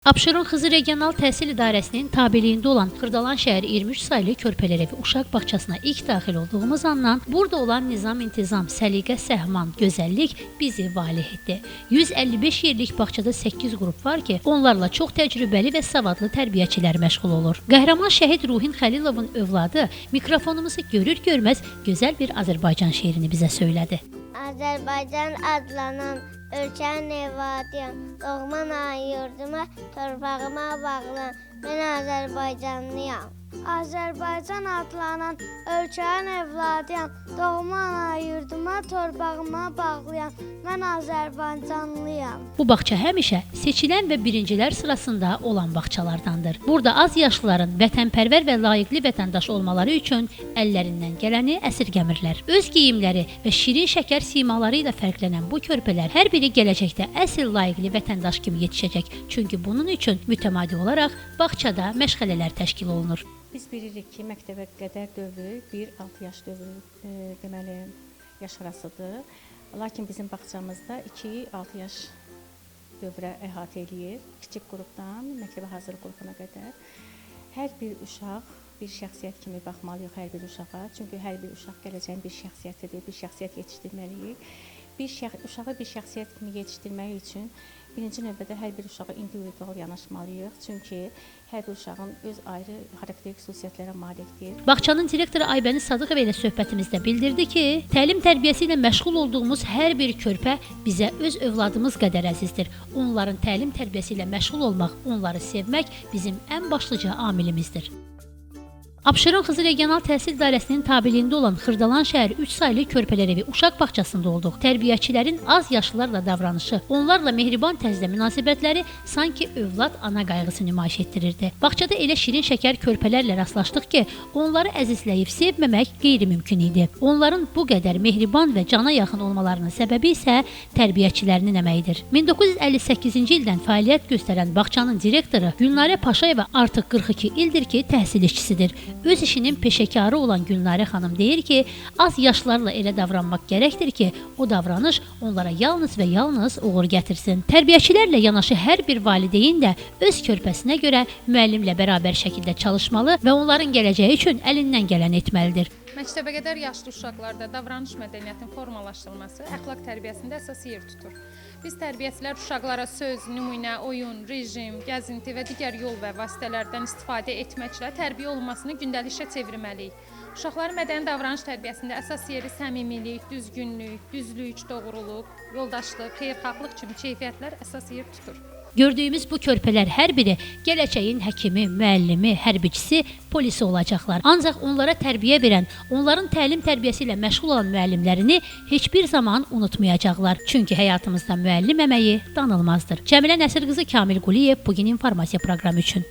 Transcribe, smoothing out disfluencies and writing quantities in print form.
Abşeron Xızı Regional Təhsil İdarəsinin tabeliyində olan Xırdalan şəhəri 23 saylı körpələr evi uşaq bağçasına ilk daxil olduğumuz andan burada olan nizam-intizam, səliqə, səhman, gözəllik bizi valeh etdi. 155 yerlik bağçada 8 qrup var ki, onlarla çox təcrübəli və savadlı tərbiyəçilər məşğul olur. Qəhrəman şəhid Ruhin Xəlilovun övladı mikrofonumuzu görür-görməz gözəl bir Azərbaycan şeirini bizə söylədi. Azərbaycan adlanan ölkənin evladıyam, doğma yurduma, torpağıma bağlan, mən Azərbaycanlıyam. Azərbaycan adlanan ölkənin evladıyam, doğma yurduma, torpağıma bağlayan, mən Azərbaycanlıyam. Bu bağça həmişə seçilən və birincilər sırasında olan bağçalardandır. Burada az yaşlıların vətənpərvər və layiqli vətəndaş olmaları üçün əllərindən gələni əsirgəmirlər. Öz geyimləri və şirin şəkər simaları ilə fərqlənən bu körpələr hər biri gələcəkdə əsl layiqli vətəndaş kimi yetişəcək. Çünki bunun üçün mütəmadi olaraq bağçada məşğələlər təşkil olunur. Biz bilirik ki, məktəbə qədər dövrü 1-6 yaş dövrü deməli yaş arasıdır. Lakin bizim bağçamızda 2-6 yaş dövrə əhatə eləyir. Kiçik qrupdan məktəbə hazırlıq qrupuna qədər. Hər bir uşaq bir şəxsiyyət kimi baxmalıyıq hər bir uşağa. Çünki hər bir uşaq gələcəyin bir şəxsiyyətidir, bir şəxsiyyət yetişdirməliyik. Uşağı bir şəxsiyyət kimi yetişdirmək üçün birinci növbədə hər bir uşağa individual yanaşmalıyıq. Çünki hər bir uşağın öz ayrı xarakterik xüsusiyyətlərə malikdir. Bağçanın direktoru Aybəniz Sadıqova ilə söhbətimizdə bildirdi ki, təlim tərbiyəsi ilə məşğul olduğumuz hər bir körpə bizə öz övladımız qədər əzizdir. Onların təlim tərbiyəsi ilə məşğul olmaq, onları sevmək bizim ən başlıca amilimizdir. Abşeron Xızı Regional Təhsil İdarəsinin tabeliyində olan Xırdalan şəhəri 3 saylı körpələr evi uşaq bağçasında olduq. Tərbiyəçilərin az yaşlılarla davranışı, onlarla mehriban tərzdə münasibətləri sanki övlad ana qayğısı nümayiş etdirirdi. Bağçada elə şirin şəkər körpələrlə rastlaşdıq ki, onları əzizləyib sevməmək qeyri-mümkün idi. Onların bu qədər mehriban və cana yaxın olmalarının səbəbi isə tərbiyəçilərinin əməyidir. 1958-ci ildən fəaliyyət göstərən bağçanın direktoru Gülnarə Paşayeva artıq 42 ildir ki, təhsil işçisidir. Öz işinin peşəkarı olan Gülnarə xanım deyir ki, az yaşlarla elə davranmaq gərəkdir ki, o davranış onlara yalnız və yalnız uğur gətirsin. Tərbiyəçilərlə yanaşı hər bir valideyn də öz körpəsinə görə müəllimlə bərabər şəkildə çalışmalı və onların gələcəyi üçün əlindən gələni etməlidir. Məktəbə qədər yaşlı uşaqlarda davranış mədəniyyətinin formalaşdırılması əxlaq tərbiyəsində əsas yer tutur. Biz tərbiyəçilər uşaqlara söz, nümunə, oyun, rejim, gəzinti və digər yol və vasitələrdən istifadə etməklə tərbiyə olunmasını gündəlik işə çevirməliyik. Uşaqların mədəni davranış tərbiyəsində əsas yeri səmimilik, düzgünlük, düzlük, doğruluq, yoldaşlıq, xeyirxahlıq kimi keyfiyyətlər əsas yer tutur. Gördüyümüz bu körpələr hər biri gələcəyin həkimi, müəllimi, hərbçisi, polisi olacaqlar. Ancaq onlara tərbiyə verən, onların təlim tərbiyəsi ilə məşğul olan müəllimlərini heç bir zaman unutmayacaqlar. Çünki həyatımızda müəllim əməyi danılmazdır. Cəmilə Nəsir qızı, Kamil Quliyev, bugün informasiya proqramı üçün.